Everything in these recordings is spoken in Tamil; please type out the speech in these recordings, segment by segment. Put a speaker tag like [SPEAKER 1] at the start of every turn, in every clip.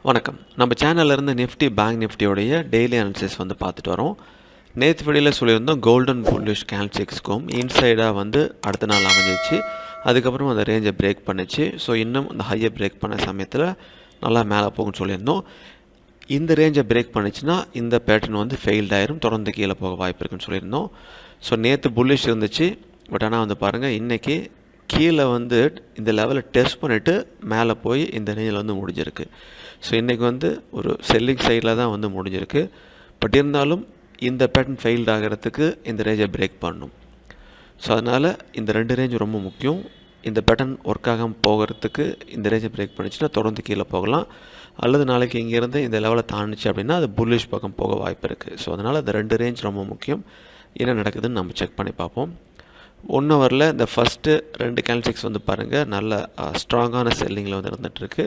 [SPEAKER 1] வணக்கம். நம்ம சேனல்லேருந்து நிஃப்டி பேங்க் நிஃப்டியோடைய டெய்லி அனாலிசிஸ் பார்த்துட்டு வரோம். நேற்று வீடியோவில் சொல்லியிருந்தோம் கோல்டன் புல்லிஷ் கேண்டில்ஸ்டிக்ஸ்க்கும் இன்சைடாக அடுத்த நாள் அமைஞ்சிச்சு. அதுக்கப்புறம் அந்த ரேஞ்சை பிரேக் பண்ணிச்சு. ஸோ இன்னும் அந்த ஹையை பிரேக் பண்ண சமயத்தில் நல்லா மேலே போகும்னு சொல்லியிருந்தோம். இந்த ரேஞ்சை பிரேக் பண்ணிச்சுன்னா இந்த பேட்டர்ன் ஃபெயில்ட் ஆயிரும், தொடர்ந்து கீழே போக வாய்ப்பு இருக்குன்னு சொல்லியிருந்தோம். ஸோ நேற்று புல்லிஷ் இருந்துச்சு. பட் ஆனால் பாருங்கள், இன்றைக்கி கீழே இந்த லெவலை டெஸ்ட் பண்ணிவிட்டு மேலே போய் இந்த ரேஞ்சில் முடிஞ்சிருக்கு. ஸோ இன்றைக்கி ஒரு செல்லிங் சைடில் தான் முடிஞ்சிருக்கு. பட் இருந்தாலும் இந்த பேட்டர்ன் ஃபெயில்ட் ஆகிறதுக்கு இந்த ரேஞ்சை பிரேக் பண்ணணும். ஸோ அதனால் இந்த ரெண்டு ரேஞ்ச் ரொம்ப முக்கியம். இந்த பேட்டர்ன் ஒர்க் ஆகாமல் போகிறதுக்கு இந்த ரேஞ்சை பிரேக் பண்ணிச்சுன்னா தொடர்ந்து கீழே போகலாம். அல்லது நாளைக்கு இங்கேருந்து இந்த லெவலை தாண்டிச்சு அப்படின்னா அது புல்லிஷ் பக்கம் போக வாய்ப்பு இருக்குது. ஸோ அதனால் இந்த ரெண்டு ரேஞ்ச் ரொம்ப முக்கியம். என்ன நடக்குதுன்னு நம்ம செக் பண்ணி பார்ப்போம். 1 ஹவரில் இந்த ஃபஸ்ட்டு 2 கேண்டில்ஸ்டிக்ஸ் பாருங்கள், நல்ல ஸ்ட்ராங்கான செல்லிங்கில் இருந்துகிட்ருக்கு.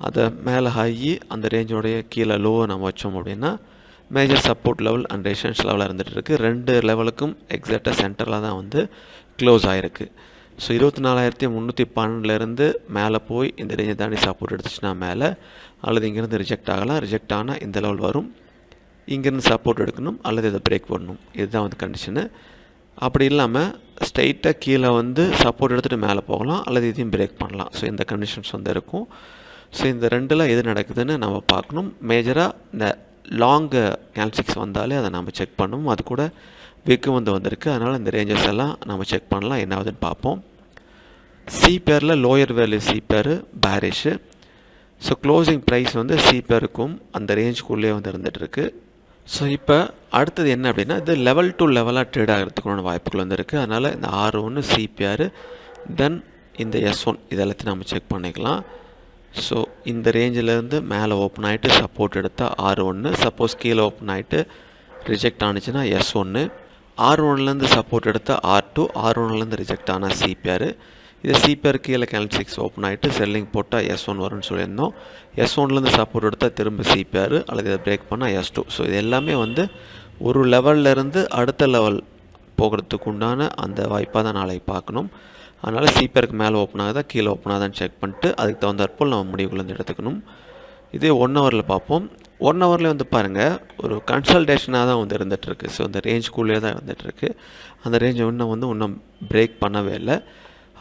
[SPEAKER 1] அதை மேலே ஹை, அந்த ரேஞ்சோடைய கீழே லோவை நம்ம வச்சோம் அப்படின்னா major support level and resistance லெவலாக இருந்துகிட்ருக்கு. 2 லெவலுக்கும் எக்ஸாக்டாக சென்டரில் தான் க்ளோஸ் ஆகிருக்கு. ஸோ 24,312 மேலே போய் இந்த ரேஞ்சை தாண்டி சப்போர்ட் எடுத்துச்சுன்னா மேலே, அல்லது இங்கேருந்து ரிஜெக்ட் ஆகலாம். ரிஜெக்ட் ஆனால் இந்த லெவல் வரும், இங்கேருந்து சப்போர்ட் எடுக்கணும் அல்லது இதை பிரேக் பண்ணணும். இதுதான் கண்டிஷனு. அப்படி இல்லாமல் ஸ்ட்ரைட்டாக கீழே சப்போர்ட் எடுத்துகிட்டு மேலே போகலாம், அல்லது இதையும் பிரேக் பண்ணலாம். ஸோ இந்த கண்டிஷன்ஸ் இருக்கும். ஸோ இந்த ரெண்டில் எது நடக்குதுன்னு நம்ம பார்க்கணும். மேஜராக இந்த லாங்கு கேண்டில்ஸ்டிக்ஸ் வந்தாலே அதை நம்ம செக் பண்ணணும். அது கூட விக்கு வந்திருக்கு. அதனால் இந்த ரேஞ்சஸ் எல்லாம் நம்ம செக் பண்ணலாம், என்ன ஆகுதுன்னு பார்ப்போம். சி பேரில் லோயர் வேல்யூ சி பேர் பேரிஷு. ஸோ க்ளோசிங் ப்ரைஸ் சி பேருக்கும் அந்த ரேஞ்சுக்குள்ளே இருந்துகிட்ருக்கு. ஸோ இப்போ அடுத்தது என்ன அப்படின்னா, இது லெவல் டு லெவலாக ட்ரேட் ஆகிறதுக்குள்ள வாய்ப்புகள் இருக்குது. அதனால் இந்த R1 சிபிஆர் தென் இந்த S1 இது எல்லாத்தையும் நம்ம செக் பண்ணிக்கலாம். ஸோ இந்த ரேஞ்சிலேருந்து மேலே ஓப்பன் ஆகிட்டு சப்போர்ட் எடுத்தால் R1, சப்போஸ் கீழே ஓப்பன் ஆகிட்டு ரிஜெக்ட் ஆனிச்சுன்னா S1, R1லேருந்து சப்போர்ட் எடுத்தால் R2, R1லேருந்து ரிஜெக்ட் ஆனால் சிபிஆர். இது சிபிஆர் கீழே கேண்டில்ஸ்டிக்ஸ் ஓப்பன் ஆகிட்டு செல்லிங் போட்டால் S1 வரும்னு சொல்லியிருந்தோம். S1லேருந்து சப்போர்ட் எடுத்தால் திரும்ப சிபிஆர், அல்லது இதை பிரேக் பண்ணால் S2. ஸோ இது எல்லாமே ஒரு லெவல்லேருந்து அடுத்த லெவல் போகிறதுக்கு உண்டான அந்த வாய்ப்பாக தான் நாளைக்கு பார்க்கணும். அதனால் சிபிஆருக்கு மேலே ஓப்பன் ஆகுதா கீழே ஓப்பன் ஆகுதான்னு செக் பண்ணிட்டு அதுக்கு தகுந்தாற்போல் நம்ம முடிவுகள் எடுத்துக்கணும். இதே 1 ஹவரில் பார்ப்போம். 1 ஹவரில் பாருங்கள், ஒரு கன்சல்டேஷனாக தான் இருந்துகிட்ருக்கு. ஸோ அந்த ரேஞ்சுக்குள்ளே தான் இருந்துகிட்ருக்கு. அந்த ரேஞ்சை இன்னும் பிரேக் பண்ணவே இல்லை.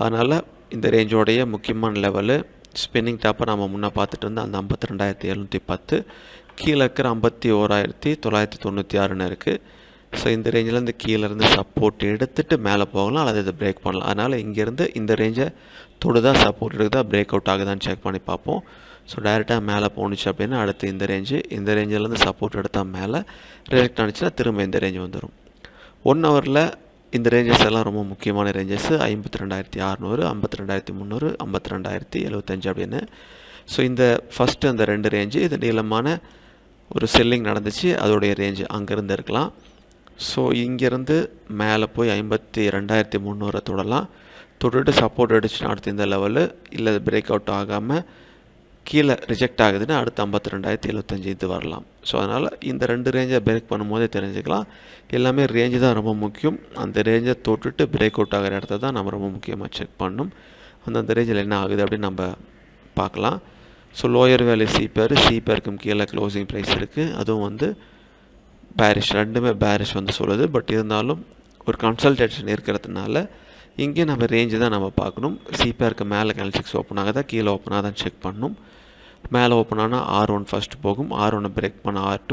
[SPEAKER 1] அதனால் இந்த ரேஞ்சோடைய முக்கியமான லெவலு ஸ்பின்னிங் டாப்பை நம்ம முன்னே பார்த்துட்டு இருந்தால் அந்த 52,710, கீழே இருக்கிற 51,996 இருக்குது. ஸோ இந்த ரேஞ்சிலேருந்து கீழேருந்து சப்போர்ட் எடுத்துகிட்டு மேலே போகலாம், அல்லது இதை பிரேக் பண்ணலாம். அதனால் இங்கேருந்து இந்த ரேஞ்சை தொடுதா சப்போர்ட் எடுக்குதா பிரேக் அவுட் ஆகுதான்னு செக் பண்ணி பார்ப்போம். ஸோ டைரெக்டாக மேலே போணுச்சு அப்படின்னா அடுத்து இந்த ரேஞ்சிலேருந்து சப்போர்ட் எடுத்தால் மேலே, ரிஜெக்ட் ஆனிச்சுன்னா திரும்ப இந்த ரேஞ்சு வந்துடும். 1 ஹவரில் இந்த ரேஞ்சஸ் எல்லாம் ரொம்ப முக்கியமான ரேஞ்சஸ் 52,600, 52,300, 52,075 அப்படின்னு. ஸோ இந்த ஃபஸ்ட்டு அந்த 2 ரேஞ்சு, இது நீளமான ஒரு செல்லிங் நடந்துச்சு, அதோடைய ரேஞ்சு அங்கேருந்து இருக்கலாம். ஸோ இங்கேருந்து மேலே போய் 52,300 தொடலாம். தொட்டுட்டு சப்போர்ட் அடிச்சுன்னா அடுத்து இந்த லெவலு, இல்லை பிரேக் அவுட் ஆகாமல் கீழே ரிஜெக்ட் ஆகுதுன்னா அடுத்து 52,075 இது வரலாம். ஸோ அதனால் இந்த 2 ரேஞ்சை பிரேக் பண்ணும்போதே தெரிஞ்சுக்கலாம். எல்லாமே ரேஞ்சு தான் ரொம்ப முக்கியம். அந்த ரேஞ்சை தொட்டுட்டு பிரேக் அவுட் ஆகிற இடத்த தான் நம்ம ரொம்ப முக்கியமாக செக் பண்ணணும். அந்த ரேஞ்சில் என்ன ஆகுது அப்படின்னு நம்ம பார்க்கலாம். ஸோ லோயர் வேல்யூ சிபிஆருக்கும் கீழே க்ளோசிங் ப்ரைஸ் இருக்குது. அதுவும் பேரிஷ், ரெண்டுமே பேரிஷ் சொல்லுது. பட் இருந்தாலும் ஒரு கன்சல்டேஷன் இருக்கிறதுனால இங்கே நம்ம ரேஞ்சு தான் நம்ம பார்க்கணும். சிபிஆருக்கு மேலே கேண்டில்ஸ்டிக்ஸ் ஓப்பன் ஆகுதா கீழே ஓப்பன் ஆகுதான்னு செக் பண்ணணும். மேலே ஓப்பன் ஆனால் R1 ஃபஸ்ட்டு போகும், R1 பிரேக் பண்ண R2,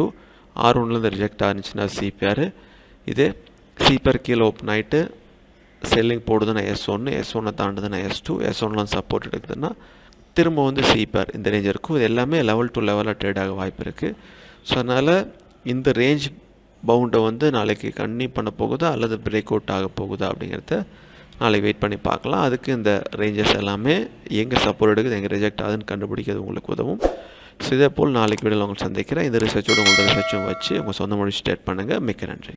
[SPEAKER 1] R1லேருந்து ரிஜெக்ட் ஆனிச்சுன்னா சிபிஆர். இதே சிபிஆர் கீழே ஓப்பன் ஆகிட்டு செல்லிங் போடுதுன்னா S1, S1 தாண்டுதுன்னா S2, S1லாம் சப்போர்ட் எடுக்குதுன்னா திரும்ப சிபிஆர் இந்த ரேஞ்ச் இருக்கும். இது எல்லாமே லெவல் டு லெவலாக ட்ரேட் ஆக வாய்ப்பு இருக்குது. ஸோ அதனால் இந்த ரேஞ்ச் பவுண்டை நாளைக்கு கன்டினியூ பண்ண போகுதா அல்லது பிரேக் அவுட் ஆக போகுதா அப்படிங்கிறத நாளைக்கு வெயிட் பண்ணி பார்க்கலாம். அதுக்கு இந்த ரேஞ்சஸ் எல்லாமே எங்கே சப்போர்ட் எடுக்குது எங்கே ரிஜெக்ட் ஆகுதுன்னு கண்டுபிடிக்கிறது உங்களுக்கு உதவும். ஸோ இதே போல் நாளைக்கு வீடியோவில் உங்களுக்கு சந்திக்கிறேன். இந்த ரிசர்ச்சோடு உங்களோட ரிசர்ச்சும் வச்சு உங்கள் சொந்த மொழி ஸ்டேட் பண்ணுங்கள். மிக்க நன்றி.